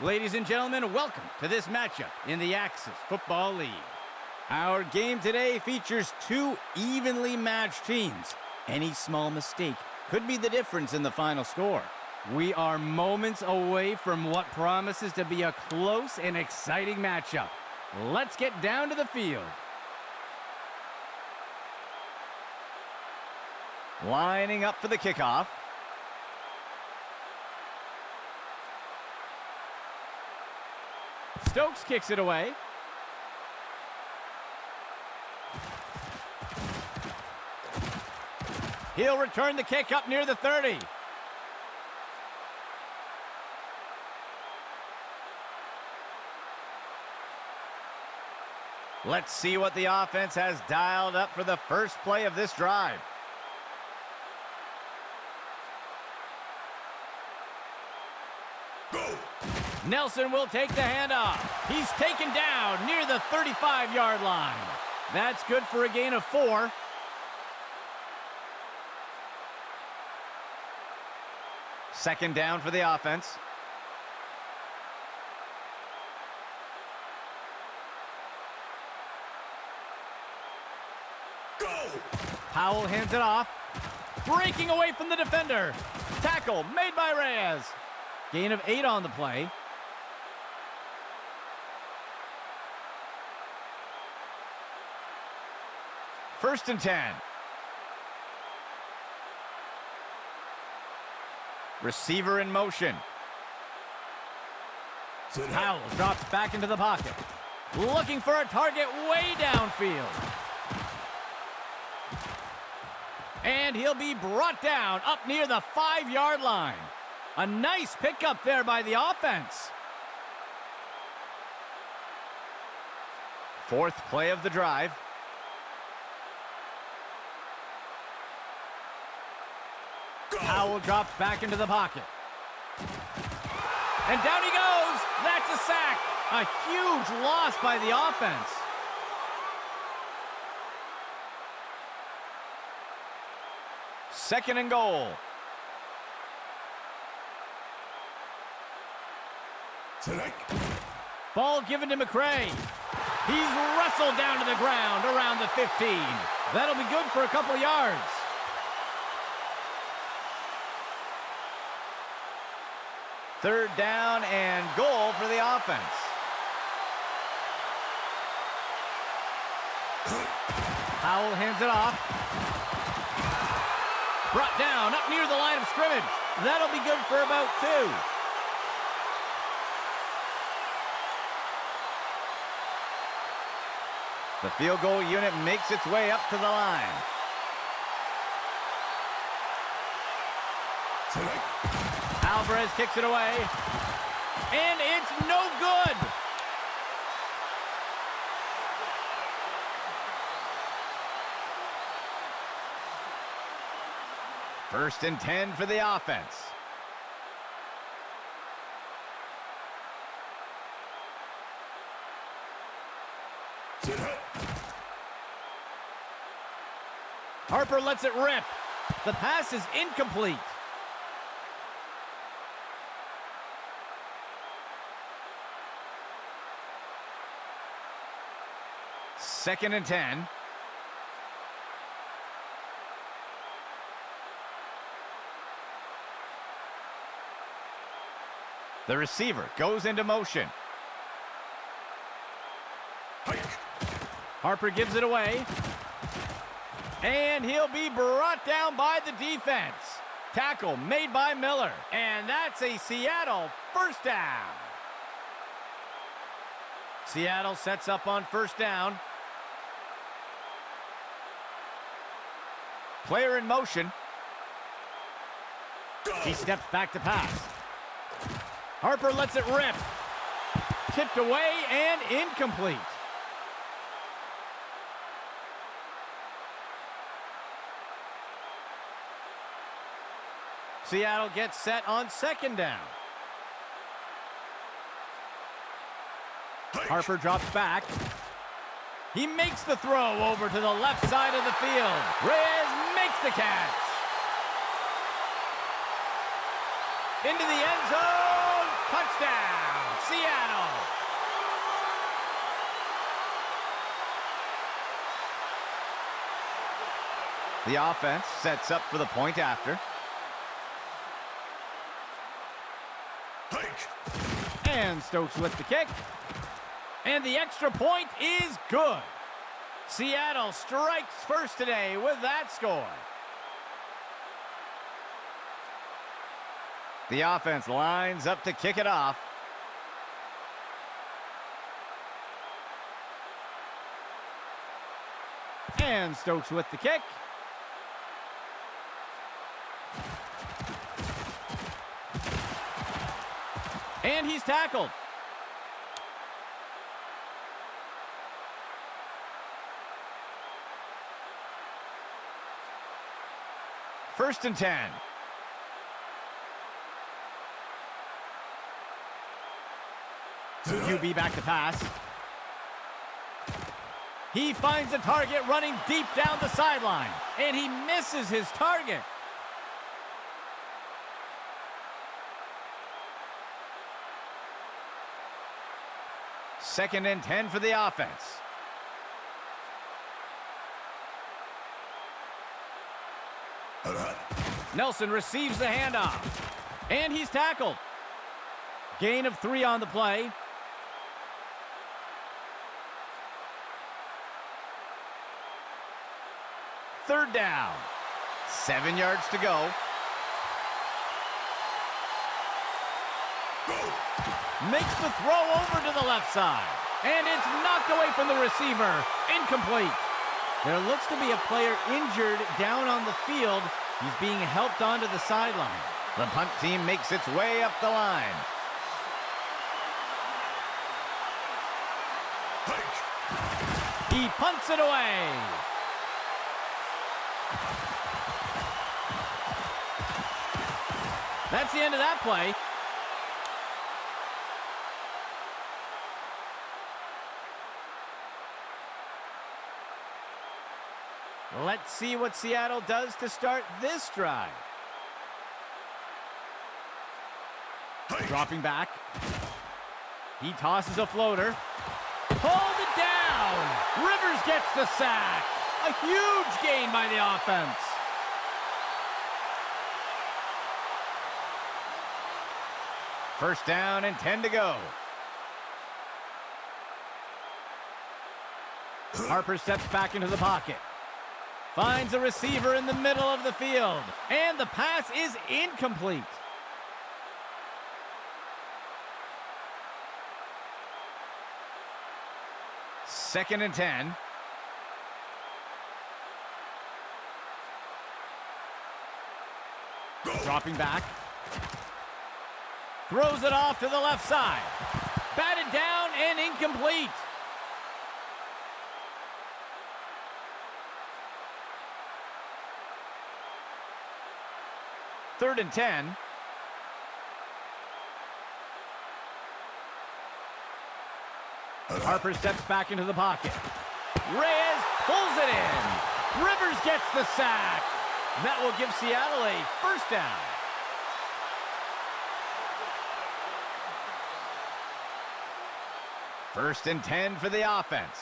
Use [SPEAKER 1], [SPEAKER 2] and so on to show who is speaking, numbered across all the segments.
[SPEAKER 1] Ladies and gentlemen, welcome to this matchup in the Axis Football League. Our game today features two evenly matched teams. Any small mistake could be the difference in the final score. We are moments away from what promises to be a close and exciting matchup. Let's get down to the field. Lining up for the kickoff. Stokes kicks it away. He'll return the kick up near the 30. Let's see what the offense has dialed up for the first play of this drive.
[SPEAKER 2] Go!
[SPEAKER 1] Nelson will take the handoff. He's taken down near the 35-yard line. That's good for a gain of 4. Second down for the offense.
[SPEAKER 2] Go!
[SPEAKER 1] Powell hands it off. Breaking away from the defender. Tackle made by Reyes. Gain of 8 on the play. First and 10. Receiver in motion. Powell drops back into the pocket. Looking for a target way downfield. And he'll be brought down up near the 5-yard line. A nice pickup there by the offense. Fourth play of the drive. Powell drops back into the pocket. And down he goes. That's a sack. A huge loss by the offense. Second and goal. Ball given to McCray. He's wrestled down to the ground around the 15. That'll be good for a couple yards. Third down and goal for the offense. Powell hands it off. Brought down up near the line of scrimmage. That'll be good for about 2. The field goal unit makes its way up to the line. Alvarez kicks it away. And it's no good. First and 10 for the offense. Harper lets it rip. The pass is incomplete. Second and 10. The receiver goes into motion. Harper gives it away. And he'll be brought down by the defense. Tackle made by Miller. And that's a Seattle first down. Seattle sets up on first down. Player in motion. He steps back to pass. Harper lets it rip. Tipped away and incomplete. Seattle gets set on second down. Harper drops back. He makes the throw over to the left side of the field. Reyes makes the catch. Into the end zone. Touchdown. Seattle. The offense sets up for the point after. And Stokes with the kick. And the extra point is good. Seattle strikes first today with that score. The offense lines up to kick it off. And Stokes with the kick. And he's tackled. First and 10. QB back to pass. He finds a target running deep down the sideline, and he misses his target. Second and 10 for the offense. Nelson receives the handoff, and he's tackled. Gain of 3 on the play. Third down. 7 yards to go. Makes the throw over to the left side. And it's knocked away from the receiver. Incomplete. There looks to be a player injured down on the field. He's being helped onto the sideline. The punt team makes its way up the line. He punts it away. That's the end of that play. Let's see what Seattle does to start this drive. Dropping back. He tosses a floater. Hold it down. Rivers gets the sack. A huge gain by the offense. First down and 10 to go. Harper steps back into the pocket. Finds a receiver in the middle of the field. And the pass is incomplete. Second and 10. Dropping back. Throws it off to the left side. Batted down and incomplete. Third and 10. Harper steps back into the pocket. Reyes pulls it in. Rivers gets the sack. That will give Seattle a first down. First and 10 for the offense.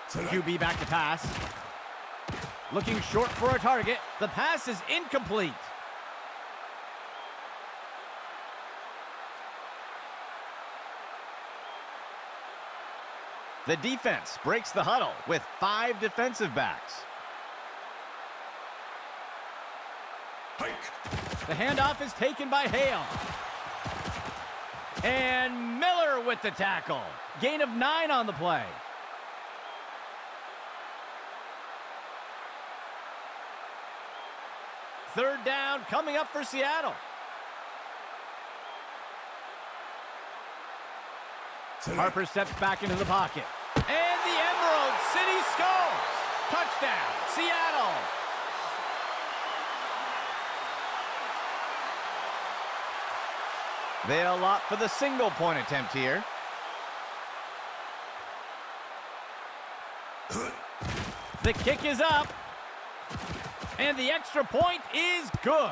[SPEAKER 1] QB back to pass. Looking short for a target. The pass is incomplete. The defense breaks the huddle with 5 defensive backs. The handoff is taken by Hale. And Miller with the tackle. Gain of 9 on the play. Third down coming up for Seattle. Harper steps back into the pocket. And the Emerald City scores. Touchdown, Seattle. They'll opt for the single-point attempt here. The kick is up. And the extra point is good.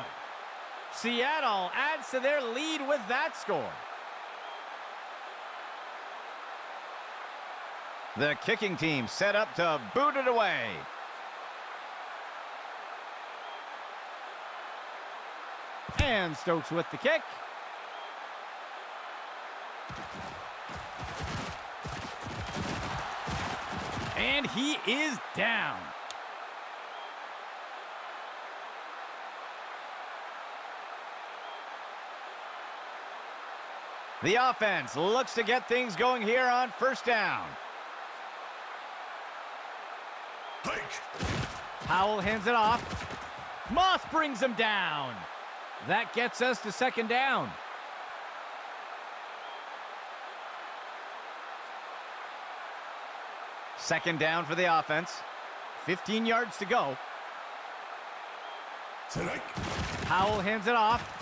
[SPEAKER 1] Seattle adds to their lead with that score. The kicking team set up to boot it away. And Stokes with the kick. And he is down. The offense looks to get things going here on first down. Powell hands it off. Moss brings him down. That gets us to second down. Second down for the offense. 15 yards to go. Powell hands it off.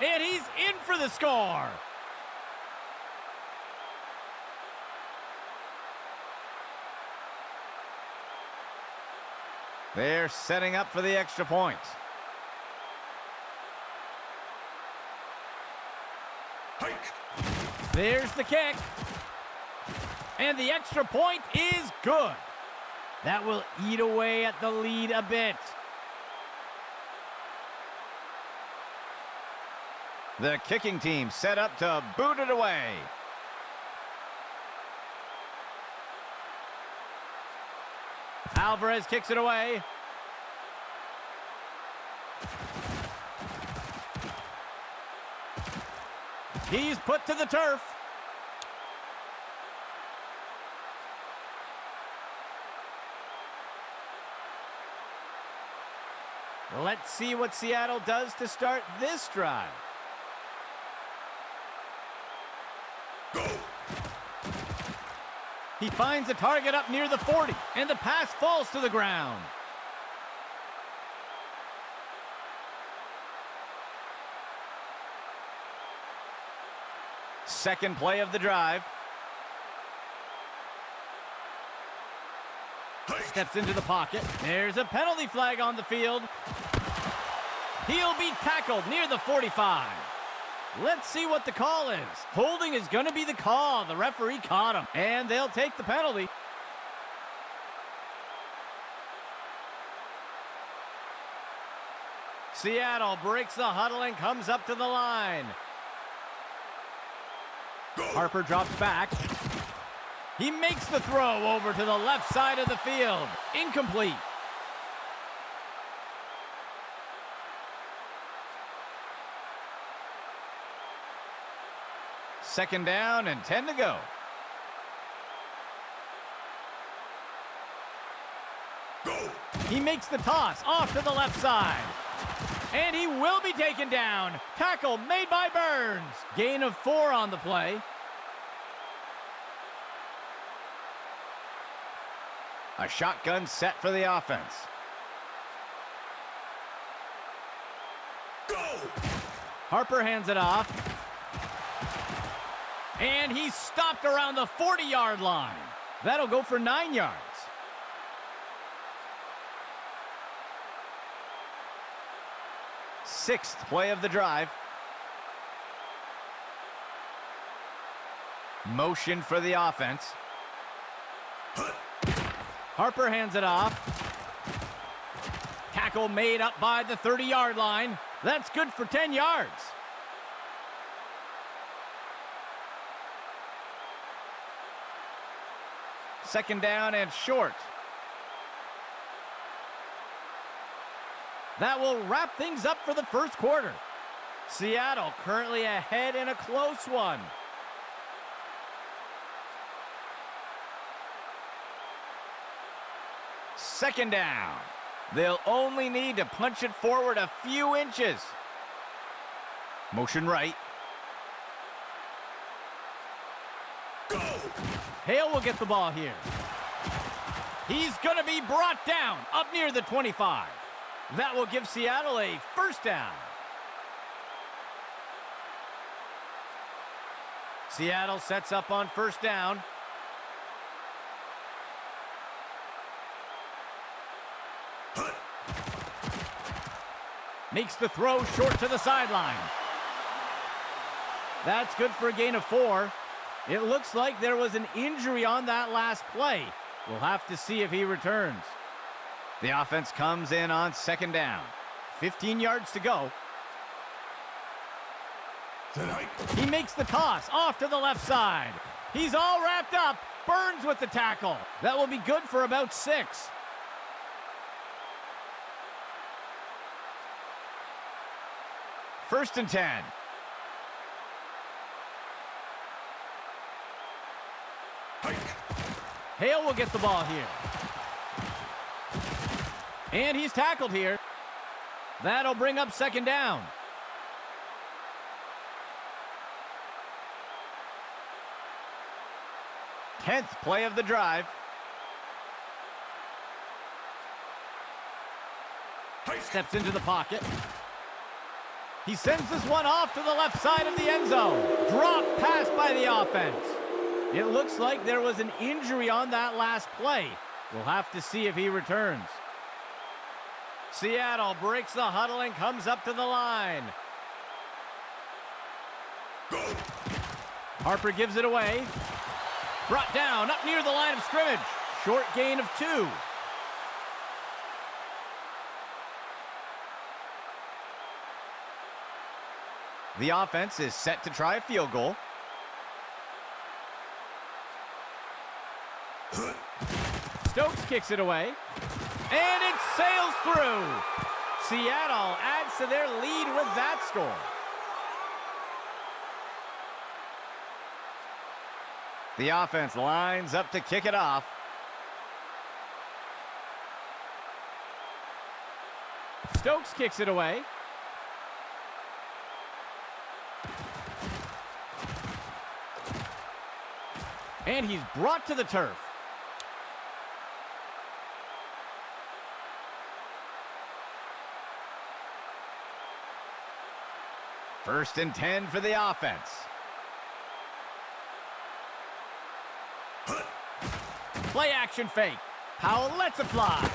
[SPEAKER 1] And he's in for the score. They're setting up for the extra point. There's the kick. And the extra point is good. That will eat away at the lead a bit. The kicking team set up to boot it away. Alvarez kicks it away. He's put to the turf. Let's see what Seattle does to start this drive. Go. He finds a target up near the 40, and the pass falls to the ground. Second play of the drive. Steps into the pocket. There's a penalty flag on the field. He'll be tackled near the 45. Let's see what the call is. Holding is going to be the call. The referee caught him, and they'll take the penalty. Seattle breaks the huddle and comes up to the line. Harper drops back. He makes the throw over to the left side of the field. Incomplete. Second down and 10 to go. He makes the toss off to the left side. And he will be taken down. Tackle made by Burns. Gain of 4 on the play. A shotgun set for the offense. Go! Harper hands it off. And he's stopped around the 40-yard line. That'll go for 9 yards. Sixth play of the drive. Motion for the offense. Harper hands it off. Tackle made up by the 30-yard line. That's good for 10 yards. Second down and short. That will wrap things up for the first quarter. Seattle currently ahead in a close one. Second down. They'll only need to punch it forward a few inches. Motion right. Go! Hale will get the ball here. He's going to be brought down up near the 25. That will give Seattle a first down. Seattle sets up on first down. Makes the throw short to the sideline. That's good for a gain of 4. It looks like there was an injury on that last play. We'll have to see if he returns. The offense comes in on second down. 15 yards to go. He makes the toss off to the left side. He's all wrapped up. Burns with the tackle. That will be good for about 6. First and 10. Hale will get the ball here. And he's tackled here. That'll bring up second down. Tenth play of the drive. Steps into the pocket. He sends this one off to the left side of the end zone. Drop pass by the offense. It looks like there was an injury on that last play. We'll have to see if he returns. Seattle breaks the huddle and comes up to the line. Harper gives it away. Brought down up near the line of scrimmage. Short gain of 2. The offense is set to try a field goal. Stokes kicks it away. And it sails through. Seattle adds to their lead with that score. The offense lines up to kick it off. Stokes kicks it away. And he's brought to the turf. First and 10 for the offense. Play action fake. Powell lets it fly.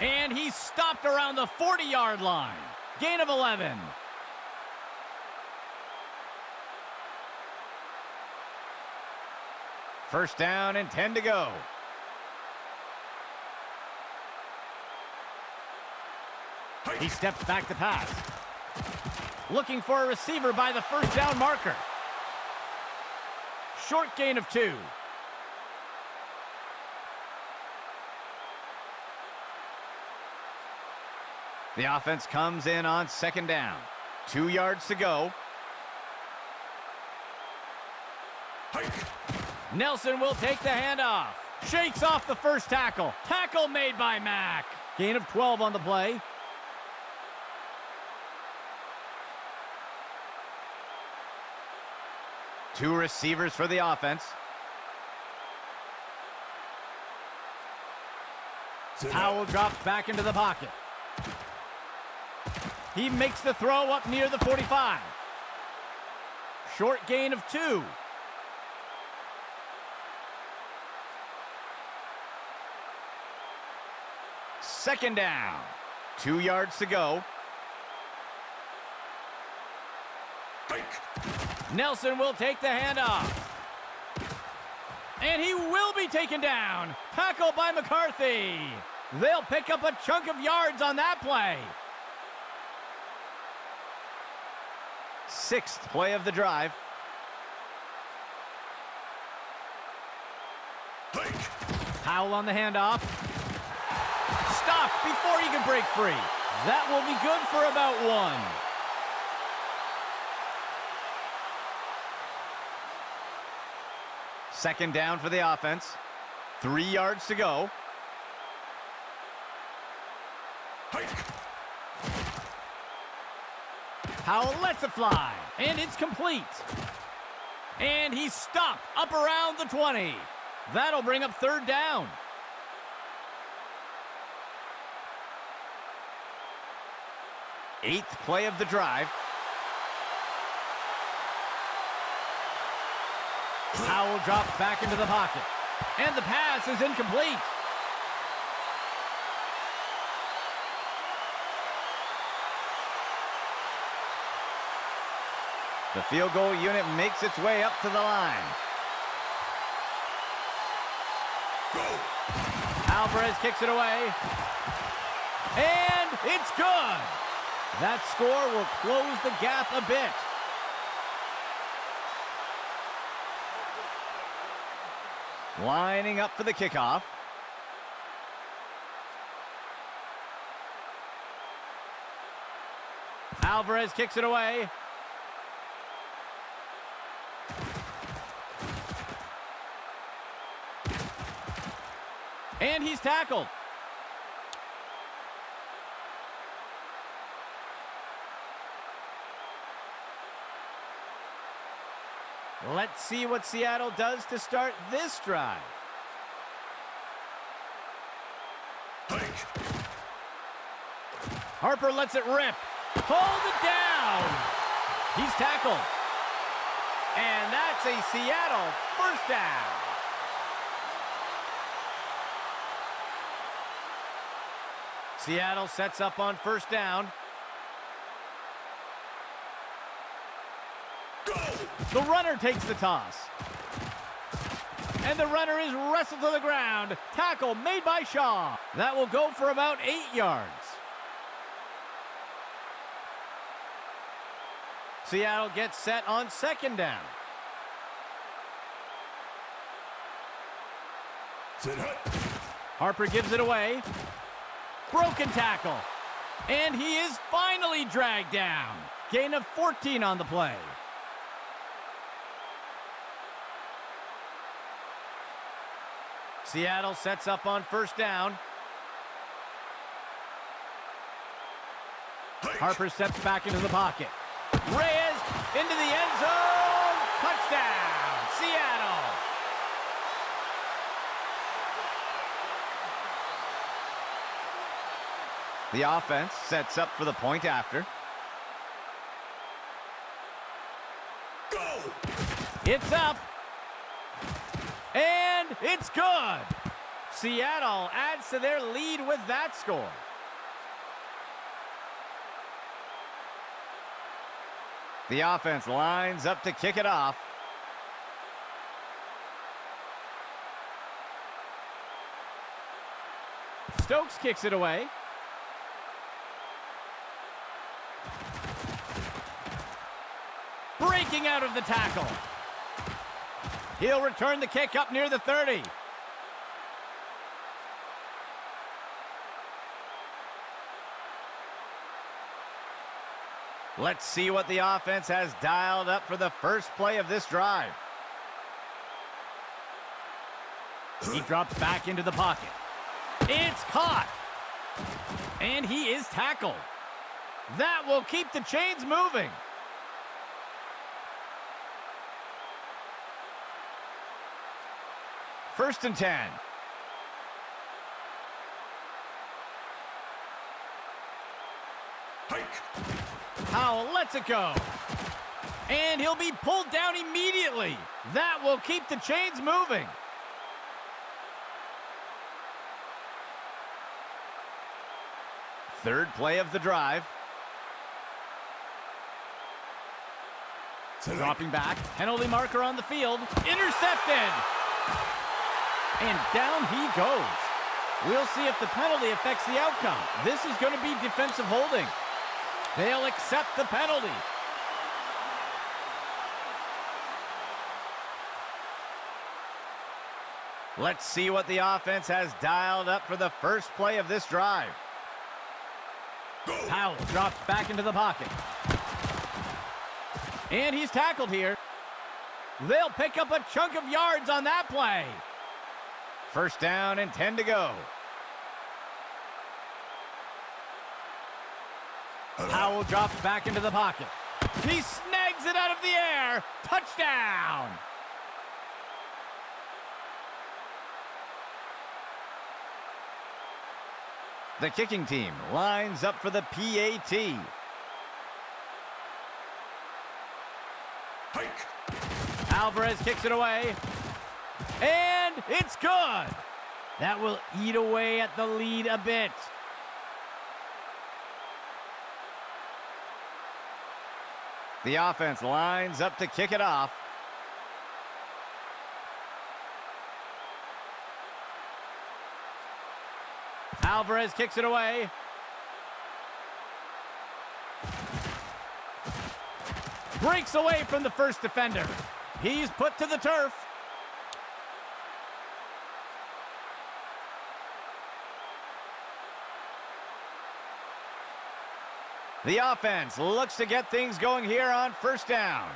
[SPEAKER 1] And he's stopped around the 40-yard line. Gain of 11. First down and 10 to go. He steps back to pass. Looking for a receiver by the first down marker. Short gain of 2. The offense comes in on second down. 2 yards to go. Nelson will take the handoff. Shakes off the first tackle. Tackle made by Mack. Gain of 12 on the play. Two receivers for the offense. Powell drops back into the pocket. He makes the throw up near the 45. Short gain of 2. Second down. 2 yards to go. Nelson will take the handoff. And he will be taken down. Tackle by McCarthy. They'll pick up a chunk of yards on that play. Sixth play of the drive. Powell on the handoff. Stopped before he can break free. That will be good for about 1. Second down for the offense. 3 yards to go. Powell lets it fly, and it's complete. And he's stopped up around the 20. That'll bring up third down. Eighth play of the drive. Powell drops back into the pocket. And the pass is incomplete. The field goal unit makes its way up to the line. Alvarez kicks it away. And it's good. That score will close the gap a bit. Lining up for the kickoff. Alvarez kicks it away. And he's tackled. Let's see what Seattle does to start this drive. Harper lets it rip. Hold it down. He's tackled. And that's a Seattle first down. Seattle sets up on first down. The runner takes the toss. And the runner is wrestled to the ground. Tackle made by Shaw. That will go for about 8 yards. Seattle gets set on second down. Harper gives it away. Broken tackle. And he is finally dragged down. Gain of 14 on the play. Seattle sets up on first down. Harper steps back into the pocket. Reyes into the end zone. Touchdown, Seattle. The offense sets up for the point after. It's up. And it's good. Seattle adds to their lead with that score. The offense lines up to kick it off. Stokes kicks it away. Breaking out of the tackle. He'll return the kick up near the 30. Let's see what the offense has dialed up for the first play of this drive. He drops back into the pocket. It's caught. And he is tackled. That will keep the chains moving. First and 10. Howell lets it go. And he'll be pulled down immediately. That will keep the chains moving. Third play of the drive. Dropping back. Penalty marker on the field. Intercepted. And down he goes. We'll see if the penalty affects the outcome. This is going to be defensive holding. They'll accept the penalty. Let's see what the offense has dialed up for the first play of this drive. Howell drops back into the pocket. And he's tackled here. They'll pick up a chunk of yards on that play. First down and 10 to go. Howell drops back into the pocket. He snags it out of the air. Touchdown! The kicking team lines up for the PAT. Alvarez kicks it away. And it's good. That will eat away at the lead a bit. The offense lines up to kick it off. Alvarez kicks it away. Breaks away from the first defender. He's put to the turf. The offense looks to get things going here on first down.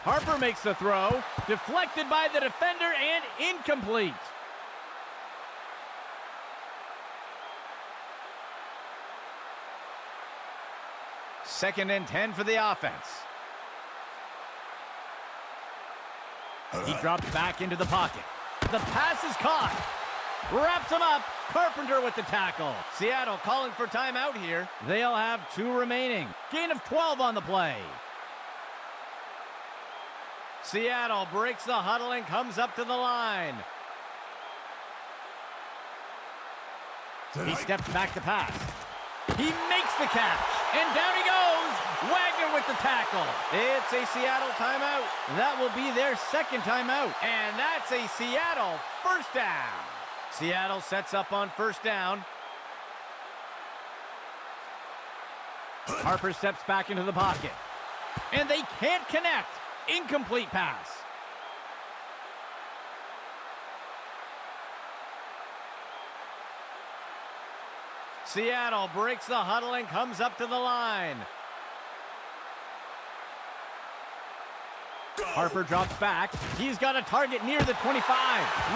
[SPEAKER 1] Harper makes the throw. Deflected by the defender and incomplete. Second and 10 for the offense. He drops back into the pocket. The pass is caught. Wraps him up. Carpenter with the tackle. Seattle calling for timeout here. They'll have 2 remaining. Gain of 12 on the play. Seattle breaks the huddle and comes up to the line. He steps back to pass. He makes the catch. And down he goes. Wagner with the tackle. It's a Seattle timeout. That will be their second timeout. And that's a Seattle first down. Seattle sets up on first down. Harper steps back into the pocket. And they can't connect. Incomplete pass. Seattle breaks the huddle and comes up to the line. Harper drops back. He's got a target near the 25.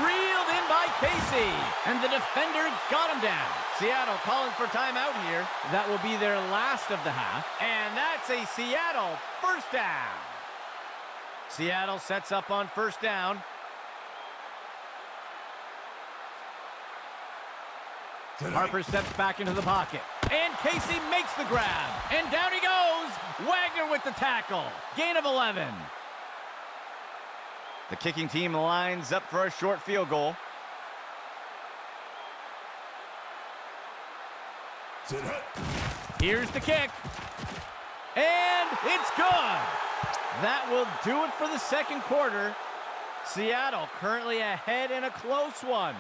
[SPEAKER 1] Reeled in by Casey. And the defender got him down. Seattle calling for timeout here. That will be their last of the half. And that's a Seattle first down. Seattle sets up on first down. Harper steps back into the pocket. And Casey makes the grab. And down he goes. Wagner with the tackle. Gain of 11. The kicking team lines up for a short field goal. Here's the kick. And it's good. That will do it for the second quarter. Seattle currently ahead in a close one.